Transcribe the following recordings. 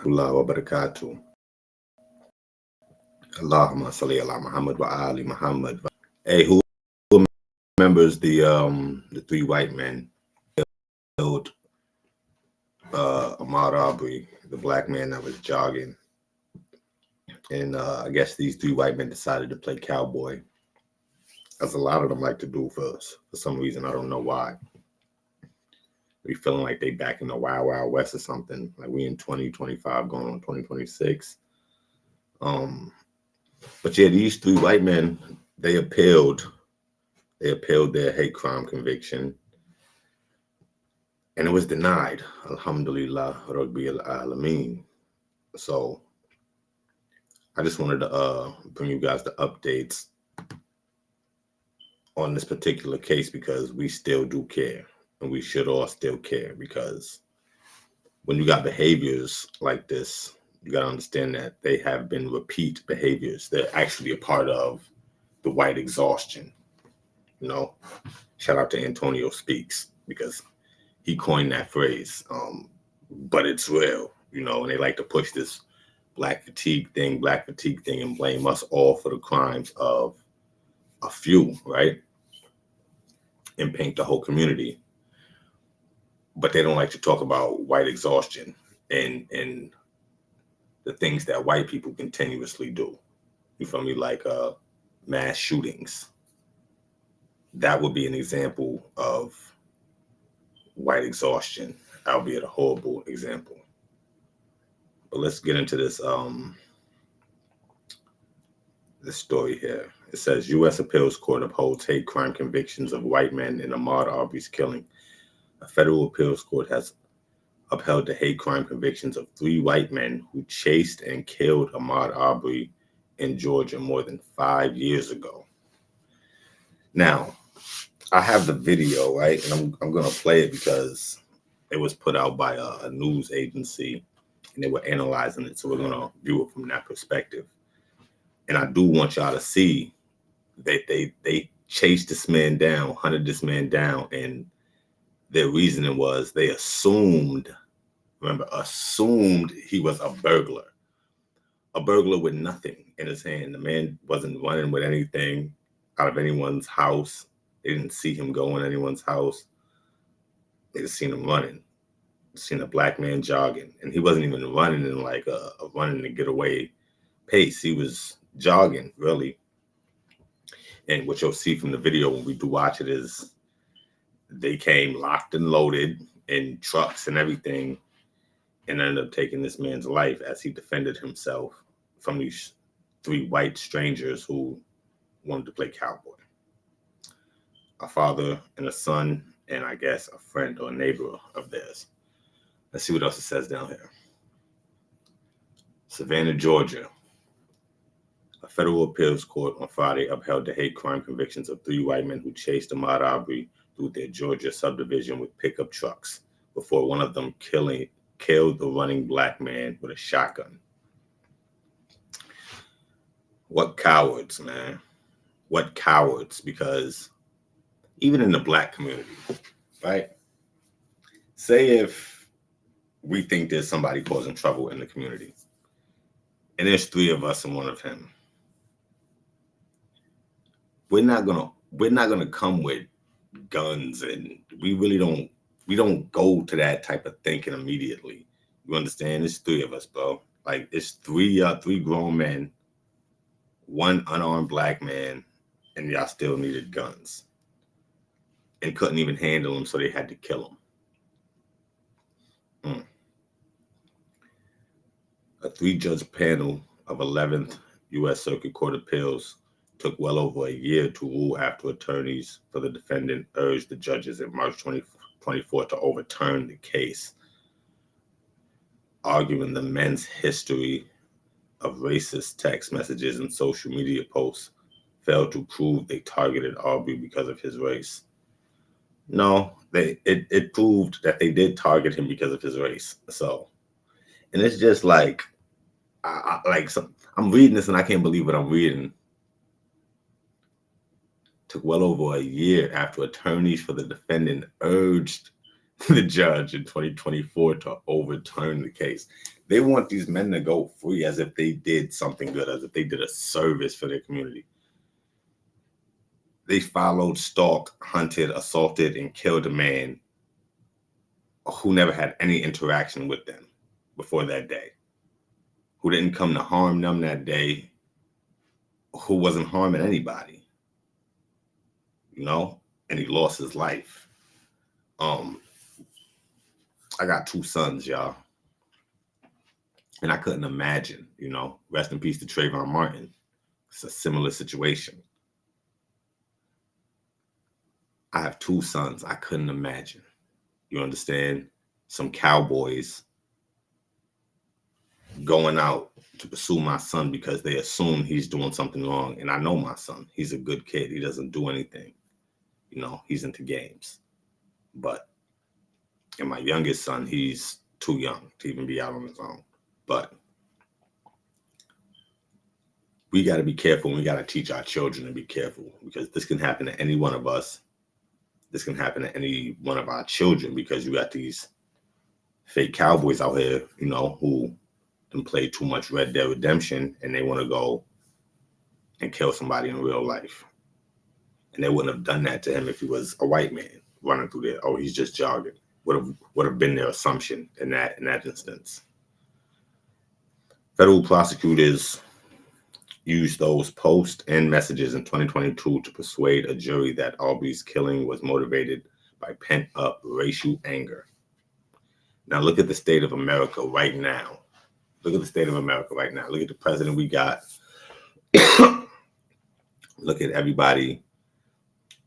wa barakatuh. Allahumma salli ala Muhammad wa ali Muhammad. Hey, who remembers the three white men killed Ahmaud Arbery, the black man that was jogging? And I guess these three white men decided to play cowboy, as a lot of them like to do for some reason. I don't know why. We feeling like they back in the Wild Wild West or something. Like we in 2025 going on 2026. But yeah, these three white men, they appealed their hate crime conviction, and it was denied. Alhamdulillah, Rabbil Alameen. So I just wanted to bring you guys the updates on this particular case because we still do care, and we should all still care, because when you got behaviors like this, you got to understand that they have been repeat behaviors. They're actually a part of the white exhaustion. You know, shout out to Antonio Speaks, because he coined that phrase. But it's real, and they like to push this black fatigue thing, and blame us all for the crimes of a few, right? And paint the whole community. But they don't like to talk about white exhaustion and the things that white people continuously do. You feel me? Like mass shootings. That would be an example of white exhaustion, albeit a horrible example. But let's get into this story here. It says U.S. Appeals Court upholds hate crime convictions of white men in Ahmaud Arbery's killing. A federal appeals court has upheld the hate crime convictions of three white men who chased and killed Ahmaud Arbery in Georgia more than 5 years ago. Now, I have the video, right? And I'm going to play it because it was put out by a news agency and they were analyzing it. So we're going to view it from that perspective. And I do want y'all to see that they chased this man down, hunted this man down, and their reasoning was they assumed he was a burglar with nothing in his hand. The man wasn't running with anything out of anyone's house. They didn't see him go in anyone's house. They just seen him running. Seen a black man jogging, and he wasn't even running in like a running to get away pace. He was jogging, really. And what you'll see from the video when we do watch it is they came locked and loaded in trucks and everything, and ended up taking this man's life as he defended himself from these three white strangers who wanted to play cowboy. A father and a son, and I guess a friend or a neighbor of theirs. Let's see what else it says down here. Savannah, Georgia. A federal appeals court on Friday upheld the hate crime convictions of three white men who chased Ahmaud Arbery through their Georgia subdivision with pickup trucks before one of them killed the running black man with a shotgun. What cowards, man. What cowards, because even in the black community, right? Say if we think there's somebody causing trouble in the community, and there's three of us and one of him. We're not gonna come with guns, and we don't go to that type of thinking immediately. You understand? It's three of us, bro. Like it's three grown men, one unarmed black man, and y'all still needed guns and couldn't even handle them, so they had to kill him. A three-judge panel of 11th U.S. Circuit Court of Appeals took well over a year to rule after attorneys for the defendant urged the judges in March 2024 to overturn the case, arguing the men's history of racist text messages and social media posts failed to prove they targeted Arbery because of his race. No, it proved that they did target him because of his race. So, and it's just like, I'm reading this and I can't believe what I'm reading. Took well over a year after attorneys for the defendant urged the judge in 2024 to overturn the case. They want these men to go free as if they did something good, as if they did a service for their community. They followed, stalked, hunted, assaulted, and killed a man who never had any interaction with them before that day, who didn't come to harm them that day, who wasn't harming anybody, and he lost his life. I got 2 sons, y'all, and I couldn't imagine, rest in peace to Trayvon Martin. It's a similar situation. I have 2 sons. I couldn't imagine. You understand? Some cowboys going out to pursue my son because they assume he's doing something wrong. And I know my son. He's a good kid. He doesn't do anything. He's into games. And my youngest son, he's too young to even be out on his own. But we got to be careful. We got to teach our children to be careful, because this can happen to any one of us. This can happen to any one of our children, because you got these fake cowboys out here, who done play too much Red Dead Redemption, and they want to go and kill somebody in real life. And they wouldn't have done that to him if he was a white man running through there. Oh, he's just jogging. Would have been their assumption in that instance. Federal prosecutors used those posts and messages in 2022 to persuade a jury that Arbery's killing was motivated by pent-up racial anger. Now look at the state of America right now. Look at the state of America right now. Look at the president we got. Look at everybody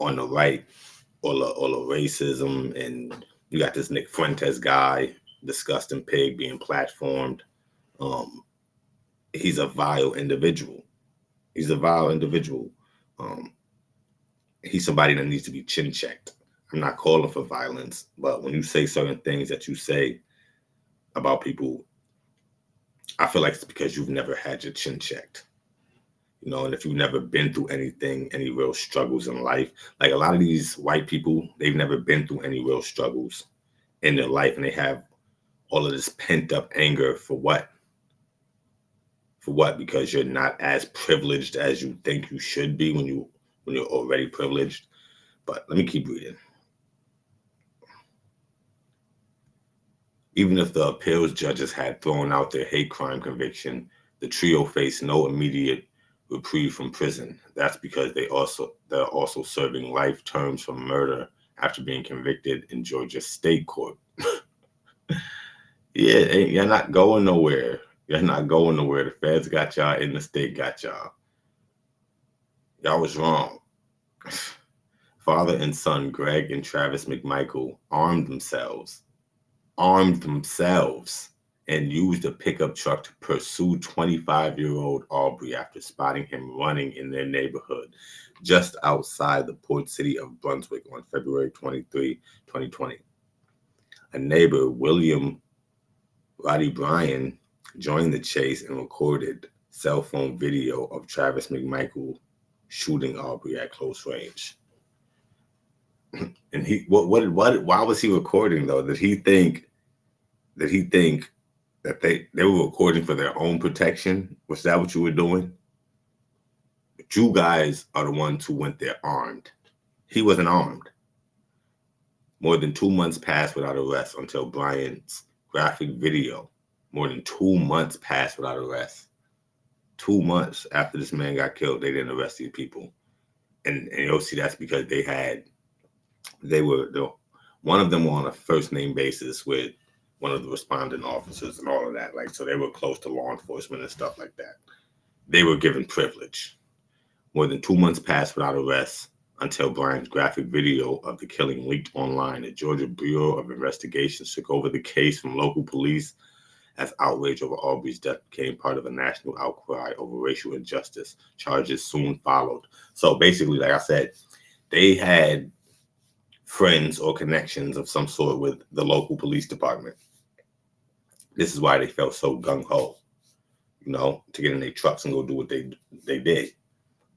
on the right, all the racism, and you got this Nick Fuentes guy, disgusting pig, being platformed. He's a vile individual. He's somebody that needs to be chin checked. I'm not calling for violence, but when you say certain things that you say about people, I feel like it's because you've never had your chin checked. And if you've never been through anything, any real struggles in life, like a lot of these white people, they've never been through any real struggles in their life, and they have all of this pent up anger for what? For what? Because you're not as privileged as you think you should be when you're already privileged. But let me keep reading. Even if the appeals judges had thrown out their hate crime conviction, the trio faced no immediate reprieve from prison. That's because they're also serving life terms for murder after being convicted in Georgia state court. Yeah, you're not going nowhere. You're not going nowhere. The feds got y'all, and the state got y'all. Y'all was wrong. Father and son Greg and Travis McMichael armed themselves, and used a pickup truck to pursue 25-year-old Arbery after spotting him running in their neighborhood just outside the port city of Brunswick on February 23, 2020. A neighbor, William Roddy Bryan, joined the chase and recorded cell phone video of Travis McMichael shooting Arbery at close range. And why was he recording though? Did he think that they were recording for their own protection? Was that what you were doing? But you guys are the ones who went there armed. He wasn't armed. More than 2 months passed without arrest until Bryant's graphic video. More than 2 months passed without arrest. 2 months after this man got killed, they didn't arrest these people. And you'll see that's because one of them were on a first name basis with one of the responding officers and all of that. So they were close to law enforcement and stuff like that. They were given privilege. More than 2 months passed without arrest until Bryant's graphic video of the killing leaked online. The Georgia Bureau of Investigation took over the case from local police as outrage over Arbery's death became part of a national outcry over racial injustice. Charges soon followed. So basically, like I said, they had friends or connections of some sort with the local police department. This is why they felt so gung-ho, to get in their trucks and go do what they did.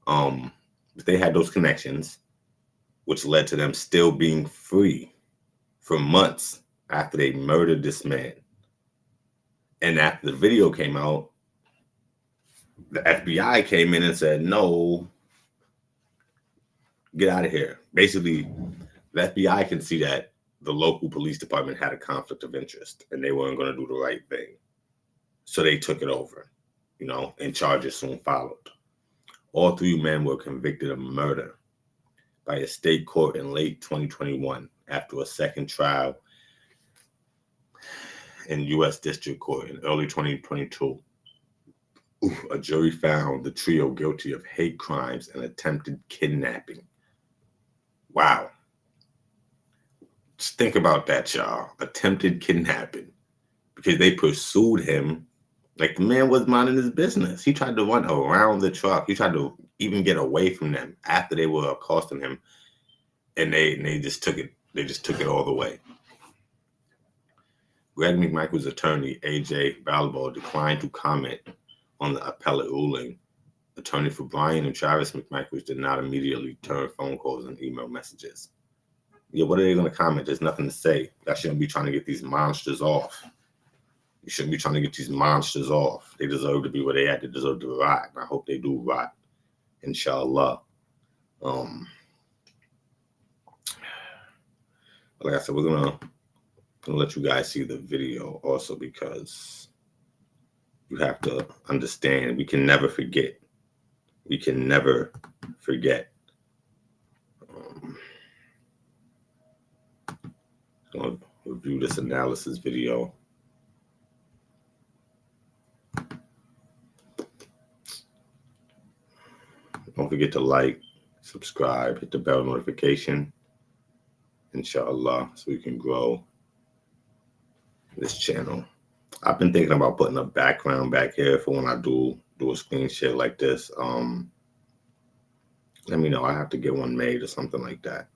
But they had those connections, which led to them still being free for months after they murdered this man. And after the video came out, the FBI came in and said, no, get out of here. Basically, the FBI can see that the local police department had a conflict of interest and they weren't going to do the right thing. So they took it over, and charges soon followed. All three men were convicted of murder by a state court in late 2021 after a second trial in U.S. District Court in early 2022. A jury found the trio guilty of hate crimes and attempted kidnapping. Wow. Just think about that, y'all. Attempted kidnapping. Because they pursued him like the man was minding his business. He tried to run around the truck. He tried to even get away from them after they were accosting him. And they just took it. They just took it all the way. Greg McMichael's attorney, AJ Balbo, declined to comment on the appellate ruling. Attorney for Brian and Travis McMichael did not immediately turn phone calls and email messages. Yeah, what are they going to comment? There's nothing to say. I shouldn't be trying to get these monsters off. You shouldn't be trying to get these monsters off. They deserve to be where they at. They deserve to rot. I hope they do rot. Inshallah. Like I said, we're gonna let you guys see the video also because you have to understand we can never forget. We can never forget. I'm gonna review this analysis video. Don't forget to like, subscribe, hit the bell notification, inshallah, so we can grow this channel. I've been thinking about putting a background back here for when I do a screen share like this. Let me know. I have to get one made or something like that.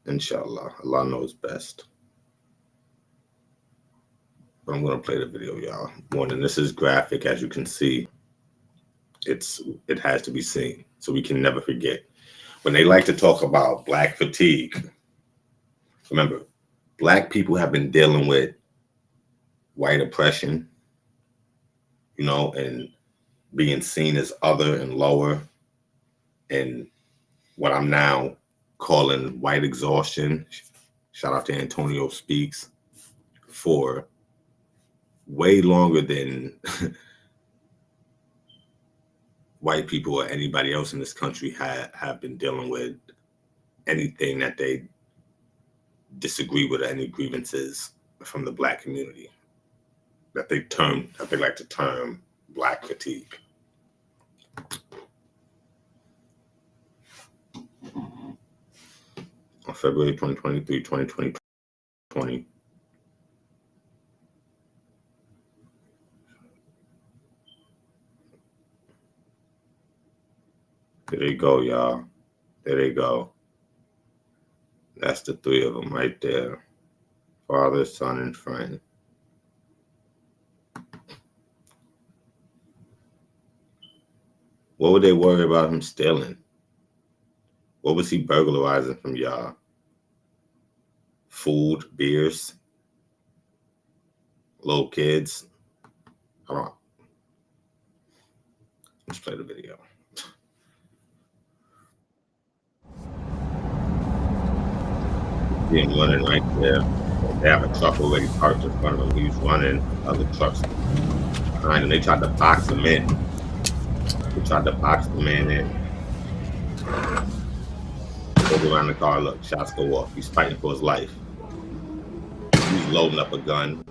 Inshallah. Allah knows best. But I'm going to play the video, y'all. Warning, this is graphic, as you can see. It has to be seen, so we can never forget. When they like to talk about black fatigue, remember, black people have been dealing with white oppression, and being seen as other and lower, and what I'm now calling white exhaustion. Shout out to Antonio Speaks, for way longer than white people or anybody else in this country have been dealing with anything that they disagree with, or any grievances from the black community that they like to term black fatigue. On February 2023, 2020. There they go, y'all. There they go. That's the three of them right there. Father, son, and friend. What would they worry about him stealing? What was he burglarizing from y'all? Food, beers, little kids. Hold on. Let's play the video. Him running right there. They have a truck already parked in front of him. He's running. Other trucks behind him. They tried to box him in. in. Go around the car. Look, shots go off. He's fighting for his life. He's loading up a gun.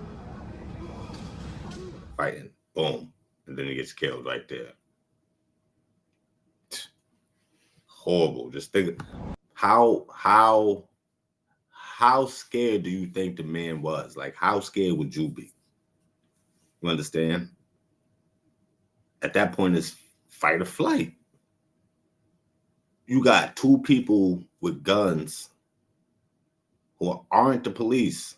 Fighting. Boom. And then he gets killed right there. Horrible. Just think how scared do you think the man was? Like, how scared would you be? You understand? At that point, it's fight or flight. You got two people with guns who aren't the police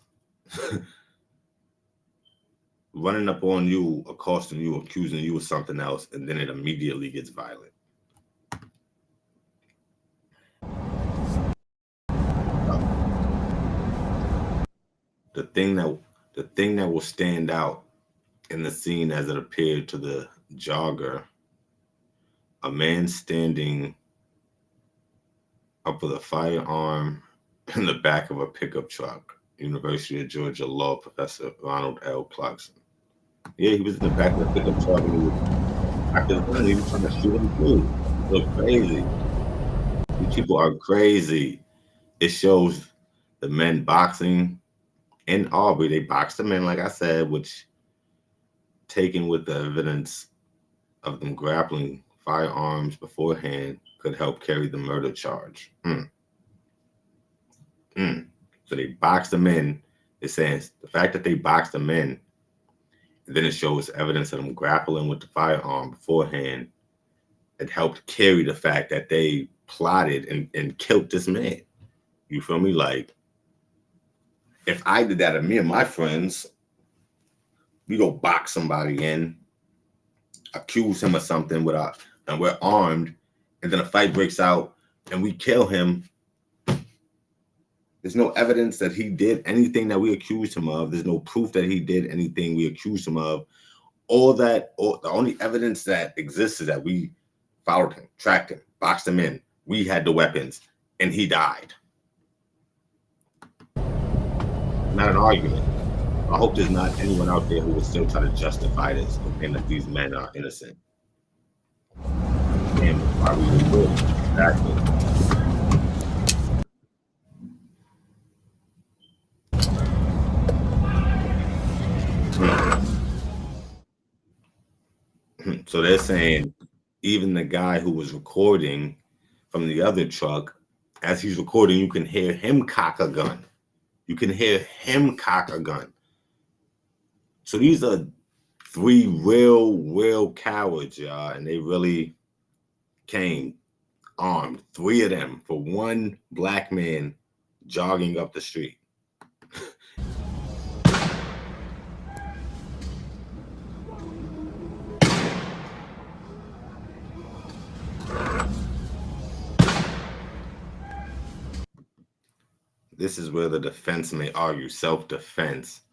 running up on you, accosting you, accusing you of something else, and then it immediately gets violent. The thing that The thing that will stand out in the scene as it appeared to the jogger, a man standing up with a firearm in the back of a pickup truck. University of Georgia law professor Ronald L. Clarkson. Yeah, he was in the back of the pickup truck and he was he was trying to shoot him too. Look crazy. These people are crazy. It shows the men boxing in Arbery. They boxed the men, like I said, which taken with the evidence of them grappling firearms beforehand could help carry the murder charge. So they boxed them in. It says the fact that they boxed them in, and then it shows evidence of them grappling with the firearm beforehand. It helped carry the fact that they plotted and killed this man. You feel me? Like, if I did that to me and my friends, we go box somebody in, accuse him of something and we're armed, and then a fight breaks out and we kill him. There's no evidence that he did anything that we accused him of. There's no proof that he did anything we accused him of. The only evidence that exists is that we followed him, tracked him, boxed him in. We had the weapons, and he died. Not an argument. I hope there's not anyone out there who will still try to justify this and claim that these men are innocent. And why we would exactly. So they're saying even the guy who was recording from the other truck, as he's recording, you can hear him cock a gun. You can hear him cock a gun. So these are three real cowards, y'all, and they really came armed. Three of them for one black man jogging up the street. This is where the defense may argue self-defense.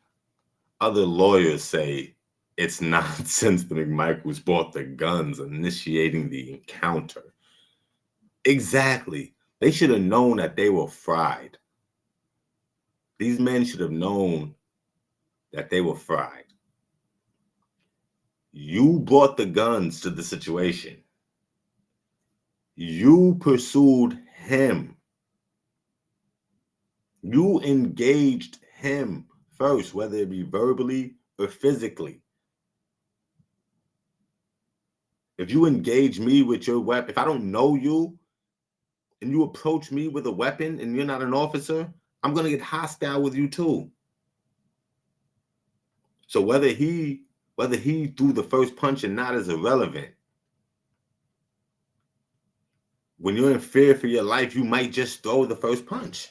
Other lawyers say it's nonsense that McMichaels bought the guns, initiating the encounter. Exactly. They should have known that they were fried. These men should have known that they were fried. You brought the guns to the situation. You pursued him. You engaged him first, whether it be verbally or physically. If you engage me with your weapon, if I don't know you and you approach me with a weapon and you're not an officer, I'm going to get hostile with you too. So whether he threw the first punch or not is irrelevant. When you're in fear for your life, you might just throw the first punch.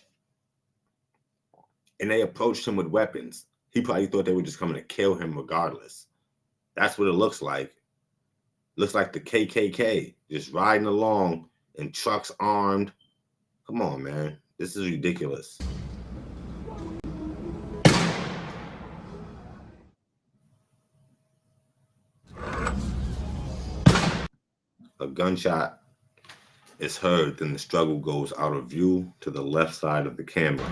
And they approached him with weapons. He probably thought they were just coming to kill him regardless. That's what it looks like. Looks like the KKK just riding along in trucks armed. Come on, man. This is ridiculous. A gunshot is heard, then the struggle goes out of view to the left side of the camera.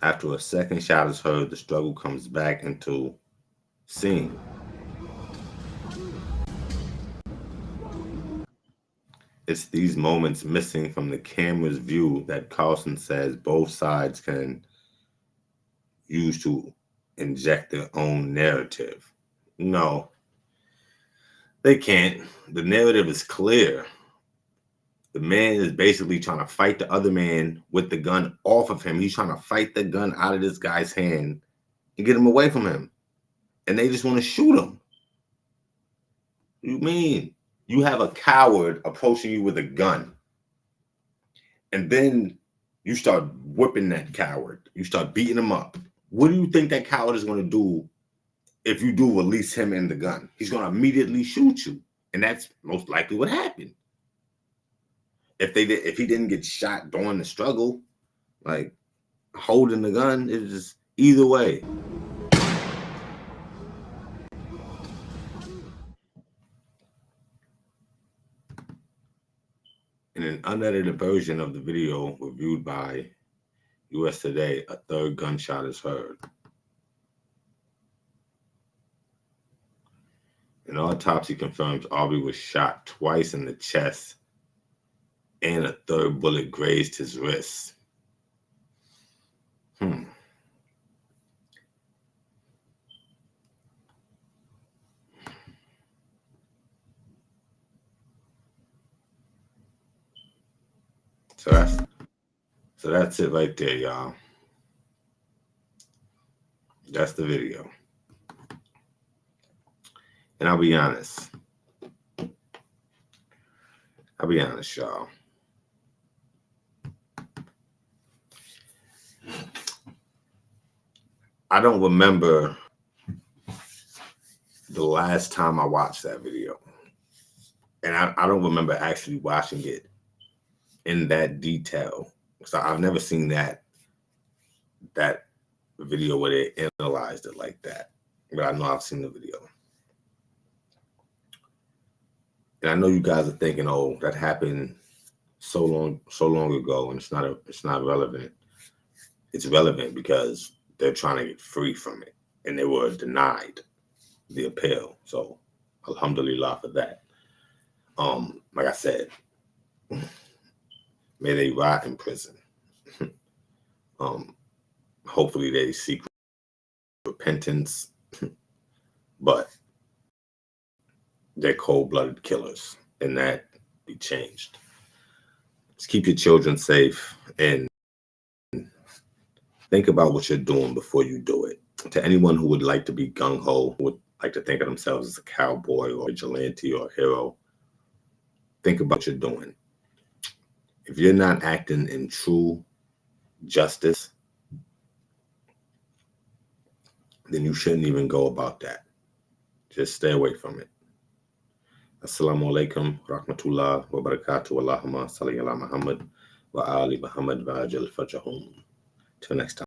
After a second shot is heard, the struggle comes back into scene. It's these moments missing from the camera's view that Carlson says both sides can use to inject their own narrative. No, they can't. The narrative is clear. The man is basically trying to fight the other man with the gun off of him. He's trying to fight the gun out of this guy's hand and get him away from him. And they just want to shoot him. What do you mean? You have a coward approaching you with a gun. And then you start whipping that coward. You start beating him up. What do you think that coward is going to do if you do release him and the gun? He's going to immediately shoot you. And that's most likely what happened. If he didn't get shot during the struggle, Like holding the gun is just either way. In an unedited version of the video reviewed by US Today, a third gunshot is heard. An autopsy confirms Arbery was shot twice in the chest and a third bullet grazed his wrist. So that's it right there, y'all. That's the video. And I'll be honest, y'all. I don't remember the last time I watched that video. And I don't remember actually watching it in that detail. So I've never seen that video where they analyzed it like that. But I know I've seen the video. And I know you guys are thinking, oh, that happened so long ago, and it's not relevant. It's relevant because they're trying to get free from it, and they were denied the appeal. So, alhamdulillah for that. Like I said, may they rot in prison. Hopefully they seek repentance, but they're cold-blooded killers, and that be changed. Just keep your children safe and think about what you're doing before you do it. To anyone who would like to be gung-ho, who would like to think of themselves as a cowboy or a vigilante or a hero, think about what you're doing. If you're not acting in true justice, then you shouldn't even go about that. Just stay away from it. Assalamu alaikum rahmatullah wa barakatuh. Allahumma salli ala Muhammad wa ali Muhammad wa ajal fajahum. Till next time.